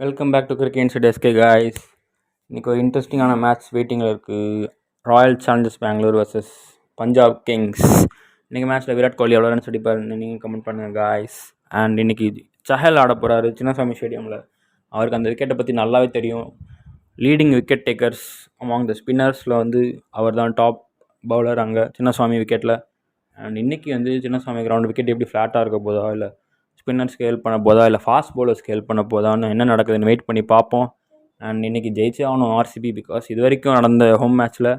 Welcome back to cricket inside SK guys. இன்றைக்கி ஒரு இன்ட்ரெஸ்டிங்கான மேட்ச் வெயிட்டிங்கில் இருக்குது. Royal Challengers Bangalore versus Punjab Kings. இன்றைக்கி மேட்ச்சில் விராட் கோலி எவ்வளோ ரன்ஸ் அடிப்பாருன்னு நீங்கள் கமெண்ட் பண்ணுங்கள் காய்ஸ். அண்ட் இன்றைக்கி சஹல் ஆட போகிறாரு சின்னசாமி ஸ்டேடியமில். அவருக்கு அந்த விக்கெட்டை பற்றி நல்லாவே தெரியும். Leading wicket takers among the ஸ்பின்னர்ஸில் அவர் தான் டாப் பவுலர் அங்கே சின்னசாமி விக்கெட்டில். அண்ட் இன்றைக்கி சின்னசாமி கிரவுண்ட் விக்கெட் எப்படி ஃப்ளாட்டாக இருக்க போதா, இல்லை ஸ்பின்னர்ஸ்க்கு ஹெல்ப் பண்ண போதா, இல்லை ஃபாஸ்ட் பவுலர்ஸ்க்கு ஹெல்ப் பண்ண போதான்னு என்ன நடக்குதுன்னு வெயிட் பண்ணி பார்ப்போம். அண்ட் இன்றைக்கி ஜெயிச்சே ஆகணும் ஆர்சிபி. பிகாஸ் இது வரைக்கும் நடந்த ஹோம் மேட்ச்சில்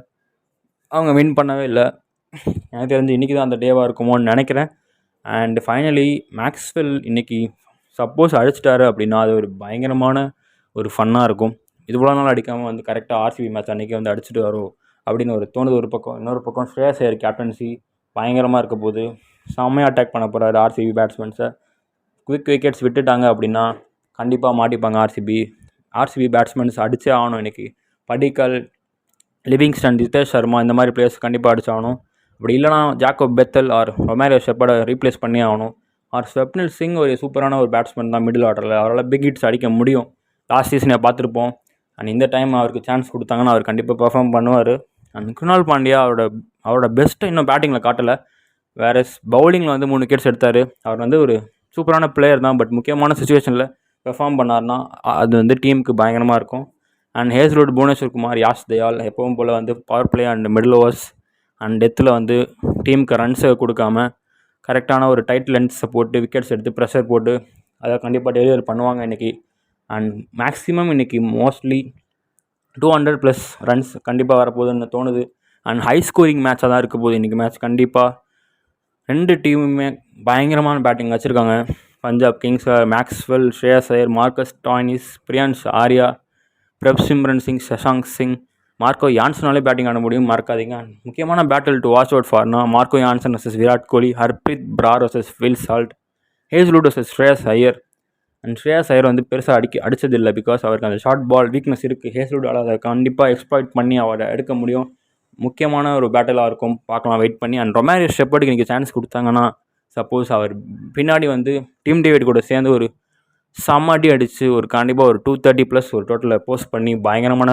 அவங்க வின் பண்ணவே இல்லை. எனக்கு தெரிஞ்சு இன்றைக்கி தான் அந்த டேவாக இருக்குமோன்னு நினைக்கிறேன். அண்ட் ஃபைனலி மேக்ஸ்வெல் இன்றைக்கி சப்போஸ் அடிச்சிட்டாரு அப்படின்னா அது ஒரு பயங்கரமான ஒரு ஃபன்னாக இருக்கும். இது இவ்வளோ நாள் அடிக்காமல் கரெக்டாக ஆர்சிபி மேட்ச் அன்றைக்கி அடிச்சுட்டு வரும் அப்படின்னு ஒரு தோணுது ஒரு பக்கம். இன்னொரு பக்கம் ஸ்ரேயஸ் ஐயர் கேப்டன்சி பயங்கரமாக இருக்க போது செம்மையாக அட்டாக் பண்ண போகிறாரு ஆர்சிபி பேட்ஸ்மேன்ஸை. குவிக் விக்கெட்ஸ் விட்டுட்டாங்க அப்படின்னா கண்டிப்பாக மாட்டிப்பாங்க ஆர்சிபி பேட்ஸ்மேன்ஸ் அடித்தே ஆகணும். இன்றைக்கி படிக்கல், லிவிங்ஸ்டன், ஜிதேஷ் சர்மா இந்த மாதிரி பிளேயர்ஸ் கண்டிப்பாக அடிச்சாகணும். அப்படி இல்லைனா ஜாக்கப் பெத்தல் ஆர் ரொமாரியோ ஷெப்பர்டை ரீப்ளேஸ் பண்ணி ஆகணும். ஆர் ஸ்வப்னில் சிங் ஒரு சூப்பரான ஒரு பேட்ஸ்மேன் தான் மிடில் ஆர்டரில். அவரால் பிக் ஹிட்ஸ் அடிக்க முடியும். லாஸ்ட் சீசனை பார்த்துருப்போம். அண்ட் இந்த டைம் அவருக்கு சான்ஸ் கொடுத்தாங்கன்னா அவர் கண்டிப்பாக பெர்ஃபார்ம் பண்ணுவார். அண்ட் குணால் பாண்டியா அவரோட பெஸ்ட்டை இன்னும் பேட்டிங்கில் காட்டலை. வேற பவுலிங்கில் 3 விக்கெட்ஸ் எடுத்தார். அவர் ஒரு சூப்பரான பிளேயர் தான். பட் முக்கியமான சுச்சுவேஷனில் பெர்ஃபார்ம் பண்ணார்னா அது டீமுக்கு பயங்கரமாக இருக்கும். அண்ட் ஹேஸ்வுட், புவனேஸ்வர் குமார், யாஷ் தயால் எப்பவும் போல் power play and middle overs and டெத்தில் டீமுக்கு ரன்ஸை கொடுக்காம கரெக்டான ஒரு டைட் லென்த்ஸை போட்டு விக்கெட்ஸ் எடுத்து ப்ரெஷர் போட்டு அதை கண்டிப்பாக டெலிவர் பண்ணுவாங்க இன்றைக்கி. அண்ட் மேக்ஸிமம் இன்றைக்கி மோஸ்ட்லி 200+ ரன்ஸ் கண்டிப்பாக வரப்போகுதுன்னு தோணுது. அண்ட் ஹை ஸ்கோரிங் மேட்சாக தான் இருக்க போகுது இன்றைக்கி மேட்ச். கண்டிப்பாக 2 டீமுமே பயங்கரமான பேட்டிங் வச்சுருக்காங்க. Punjab Kings Maxwell, Shreyas Iyer, Marcus Stoinis, Priyansh Arya, Prabhsimran Singh, Shashank Singh, Marco யான்சனாலே பேட்டிங் ஆட முடியும், மறக்காதீங்க. முக்கியமான பேட்டில் டு வாட்ச் அவுட் ஃபார்னா Marco Jansen versus Virat Kohli, Harpreet Brar versus Will Salt, Hazlewood versus Shreyas Iyer. And Shreyas Iyer பெருசாக அடித்ததில்லை. பிகாஸ் அவருக்கு அந்த ஷார்ட் பால் வீக்னஸ் இருக்குது. ஹேஸ்வுட்டால் அதை கண்டிப்பாக எக்ஸ்ப்ளாய்ட் பண்ணி அவரை எடுக்க முடியும். முக்கியமான ஒரு பேட்டிலாக இருக்கும். பார்க்கலாம், வெயிட் பண்ணி. அண்ட் ரொமாரியோ ஷெப்பர்டுக்கு இன்றைக்கி சான்ஸ் கொடுத்தாங்கன்னா சப்போஸ் அவர் பின்னாடி டீம் டேவிட் கூட சேர்ந்து ஒரு செம்ம அடித்து கண்டிப்பாக ஒரு 230+ ஒரு டோட்டலில் போஸ்ட் பண்ணி பயங்கரமான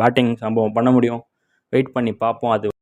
பேட்டிங் சம்பவம் பண்ண முடியும். வெயிட் பண்ணி பார்ப்போம். அது